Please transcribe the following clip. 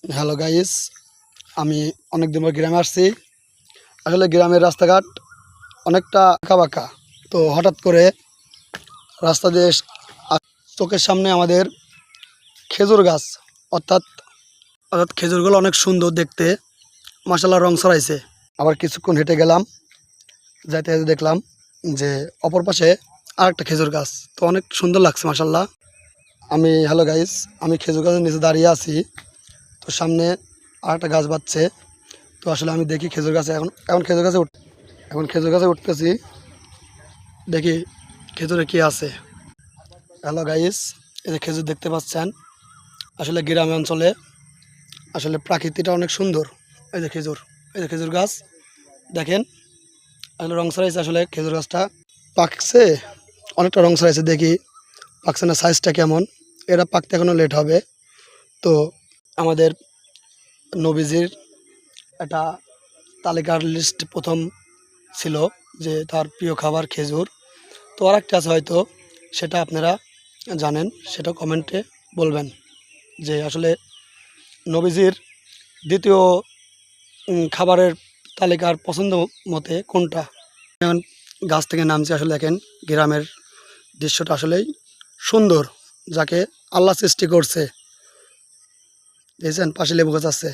Hello guys, আমি অনেক দিন পর গ্রামে আসছি। আসলে গ্রামের রাস্তাঘাট অনেকটা আঁকাবাঁকা। তো হঠাৎ করে রাস্তা দিয়ে চোখের সামনে আমাদের খেজুর গাছ, অর্থাৎ অর্থাৎ খেজুরগুলো অনেক সুন্দর দেখতে, মাশাআল্লাহ রং ছড়াইছে। আবার কিছুক্ষণ হেঁটে গেলাম, যাইতে যেতে দেখলাম যে অপর পাশে আরেকটা খেজুর গাছ। তো অনেক সুন্দর লাগছে মাশাআল্লাহ। হ্যালো গাইস, আমি খেজুর গাছের নিচে দাঁড়িয়ে আছি। তো সামনে আরেকটা গাছ বাচ্ছে। তো আসলে আমি দেখি খেজুর গাছে এখন এখন খেজুর গাছে উঠতেছি, দেখি খেজুরে কি আছে। হ্যালো গাইস, এই যে খেজুর দেখতে পাচ্ছেন। আসলে গ্রামে অঞ্চলে আসলে প্রাকৃতিটা অনেক সুন্দর। এই যে খেজুর গাছ দেখেন, আসলে রং ছড়াইছে। আসলে খেজুর গাছটা পাকছে, অনেকটা রং ছড়াইছে। দেখি পাকছে না, সাইজটা কেমন। এটা পাকতে এখনও লেট হবে। তো আমাদের নবীজির একটা তালিকার লিস্ট প্রথম ছিল যে তার প্রিয় খাবার খেজুর। তো আর একটা আছে, হয়তো সেটা আপনারা জানেন, সেটা কমেন্টে বলবেন যে আসলে নবীজির দ্বিতীয় খাবারের তালিকার পছন্দ মতে কোনটা। যেমন গাছ থেকে নামছে, আসলে দেখেন গ্রামের দৃশ্যটা আসলেই সুন্দর, যাকে আল্লাহ সৃষ্টি করছে। দেখছেন পাশে লেবু গাছ আছে।